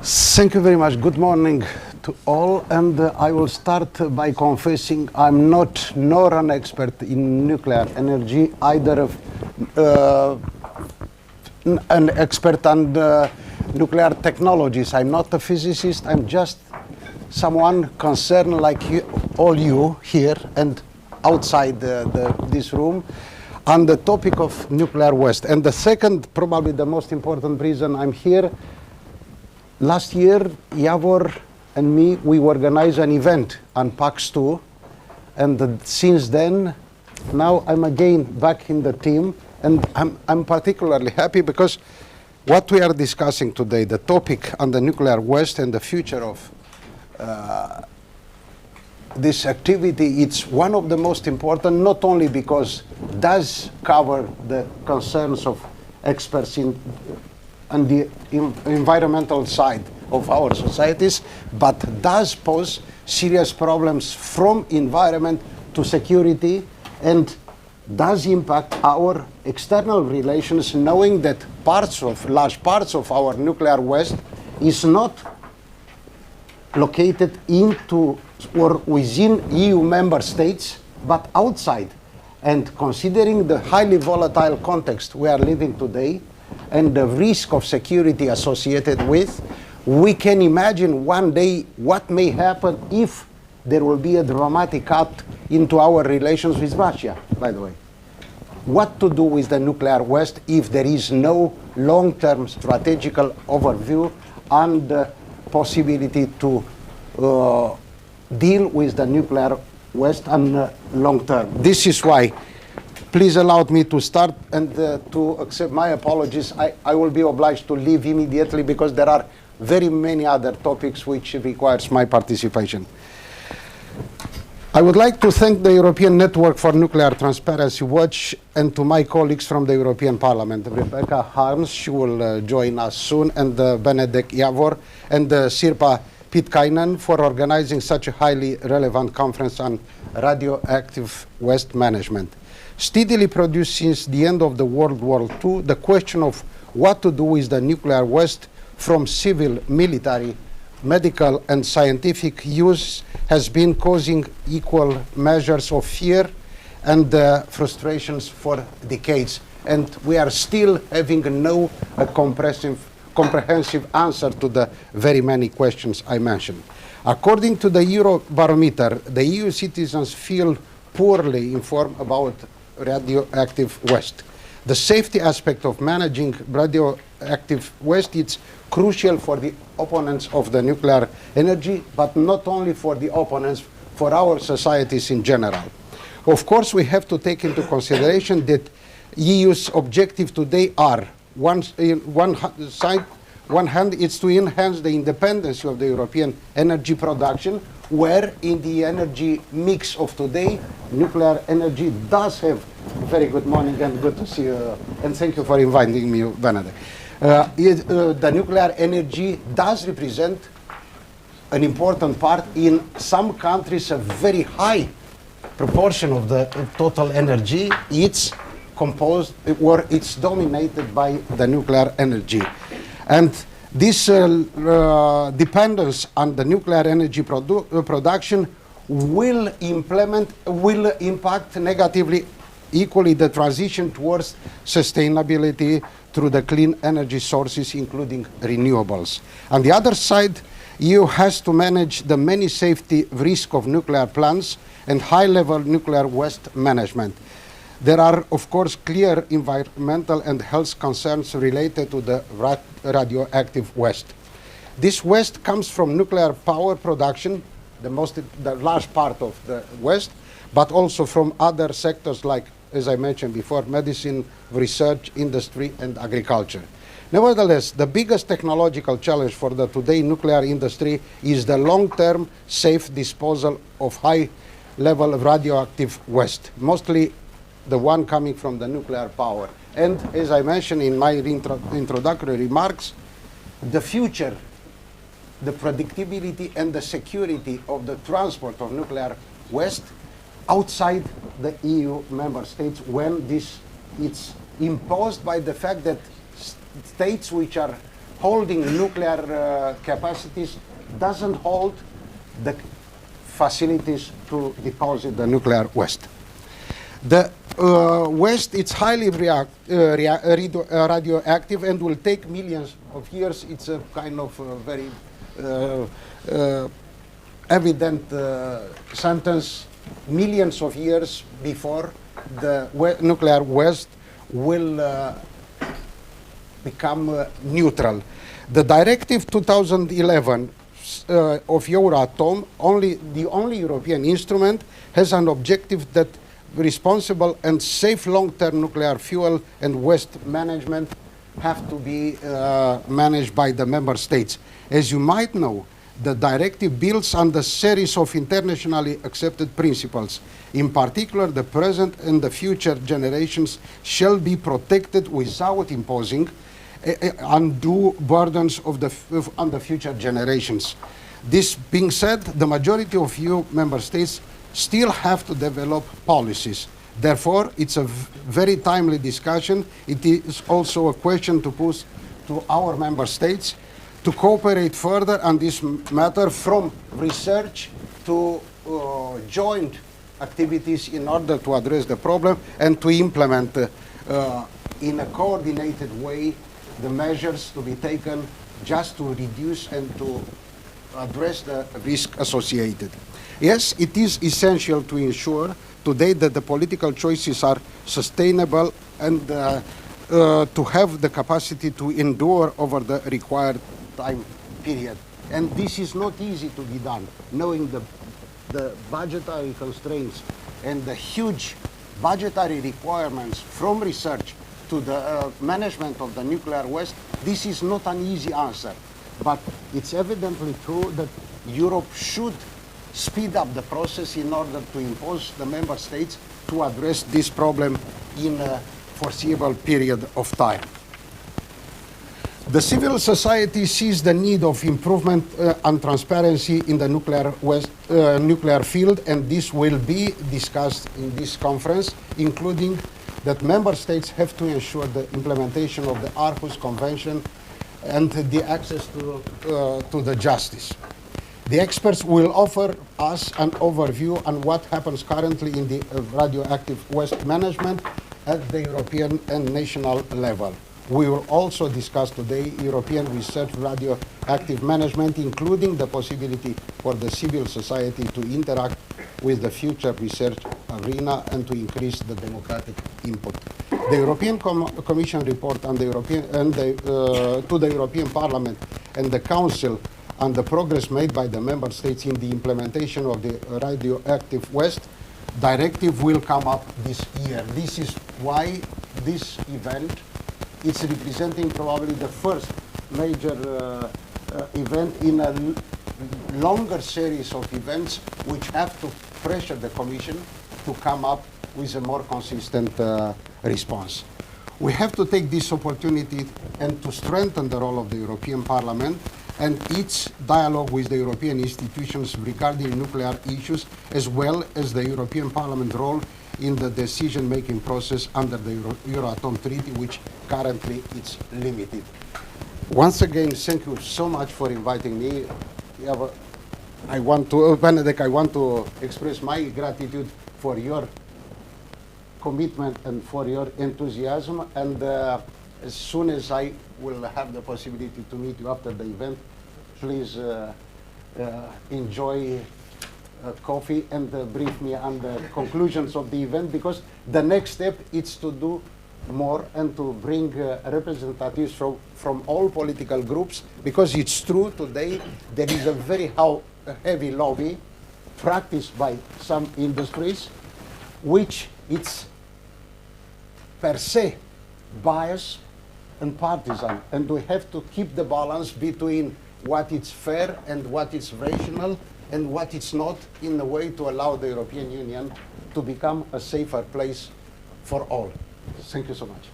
Thank you very much. Good morning to all. And I will start by confessing I'm not nor an expert in nuclear energy, either an expert on nuclear technologies. I'm not a physicist. I'm just someone concerned like you, all you here and outside this room on the topic of nuclear waste. And the second, probably the most important reason I'm here, last year, Javor and me, we organized an event on PAX2, and since then, now I'm again back in the team, and I'm particularly happy because what we are discussing today, the topic on the nuclear waste and the future of this activity, it's one of the most important, not only because it does cover the concerns of experts on the environmental side of our societies, but does pose serious problems from environment to security and does impact our external relations, knowing that large parts of our nuclear waste is not located into or within EU member states, but outside. And considering the highly volatile context we are living today, and the risk of security associated with, we can imagine one day what may happen if there will be a dramatic cut into our relations with Russia, by the way. What to do with the nuclear waste if there is no long-term strategical overview and the possibility to deal with the nuclear waste on long term. This is why please allow me to start and to accept my apologies. I will be obliged to leave immediately because there are very many other topics which requires my participation. I would like to thank the European Network for Nuclear Transparency Watch and to my colleagues from the European Parliament, Rebecca Harms, she will join us soon, and Benedek Javor and Sirpa Pitkainen for organizing such a highly relevant conference on radioactive waste management. Steadily produced since the end of the World War II, the question of what to do with the nuclear waste from civil, military, medical and scientific use has been causing equal measures of fear and frustrations for decades. And we are still having no comprehensive answer to the very many questions I mentioned. According to the Eurobarometer, the EU citizens feel poorly informed about radioactive waste. The safety aspect of managing radioactive waste is crucial for the opponents of the nuclear energy, but not only for the opponents, for our societies in general. Of course, we have to take into consideration that EU's objective today are, one hand, it's to enhance the independence of the European energy production, where in the energy mix of today, nuclear energy does have, very good morning and good to see you, and thank you for inviting me, Benedict. The nuclear energy does represent an important part in some countries, a very high proportion of the total energy, it's composed or it's dominated by the nuclear energy. And this dependence on the nuclear energy production will impact negatively equally the transition towards sustainability through the clean energy sources, including renewables. On the other side, EU has to manage the many safety risks of nuclear plants and high-level nuclear waste management. There are, of course, clear environmental and health concerns related to the radioactive waste. This waste comes from nuclear power production, the large part of the waste, but also from other sectors like, as I mentioned before, medicine, research, industry, and agriculture. Nevertheless, the biggest technological challenge for the today nuclear industry is the long-term safe disposal of high-level radioactive waste, mostly the one coming from the nuclear power. And as I mentioned in my introductory remarks, the future, the predictability and the security of the transport of nuclear waste outside the EU member states, when it's imposed by the fact that states which are holding nuclear capacities doesn't hold the facilities to deposit the nuclear waste. The waste is highly radioactive and will take millions of years. It's a kind of very evident sentence. Millions of years before the nuclear waste will become neutral. The Directive 2011 of Euratom, the only European instrument, has an objective that responsible and safe long-term nuclear fuel and waste management have to be managed by the member states. As you might know, the directive builds on the series of internationally accepted principles. In particular, the present and the future generations shall be protected without imposing undue burdens on the future generations. This being said, the majority of EU member states still have to develop policies. Therefore, it's a very timely discussion. It is also a question to pose to our member states to cooperate further on this matter, from research to joint activities in order to address the problem and to implement in a coordinated way the measures to be taken just to reduce and to address the risk associated. Yes, it is essential to ensure today that the political choices are sustainable and to have the capacity to endure over the required time period. And this is not easy to be done, knowing the budgetary constraints and the huge budgetary requirements from research to the management of the nuclear waste. This is not an easy answer, but it's evidently true that Europe should speed up the process in order to impose the member states to address this problem in a foreseeable period of time. The civil society sees the need of improvement and transparency in the nuclear field, and this will be discussed in this conference, including that member states have to ensure the implementation of the Aarhus Convention and the access to the justice. The experts will offer us an overview on what happens currently in the radioactive waste management at the European and national level. We will also discuss today European research radioactive management, including the possibility for the civil society to interact with the future research arena and to increase the democratic input. The European Commission report on the to the European Parliament and the Council on the progress made by the member states in the implementation of the radioactive waste directive will come up this year. This is why this event is representing probably the first major event in a longer series of events which have to pressure the Commission to come up with a more consistent response. We have to take this opportunity and to strengthen the role of the European Parliament and its dialogue with the European institutions regarding nuclear issues, as well as the European Parliament role in the decision-making process under the Euratom Treaty, which currently is limited. Once again, thank you so much for inviting me. Benedek, I want to express my gratitude for your commitment and for your enthusiasm, and as soon as I will have the possibility to meet you after the event, please enjoy coffee and brief me on the conclusions of the event, because the next step is to do more and to bring representatives from all political groups, because it's true today there is a very heavy lobby practiced by some industries, which it's per se biased and partisan, and we have to keep the balance between what is fair and what is rational and what is not, in a way to allow the European Union to become a safer place for all. Thank you so much.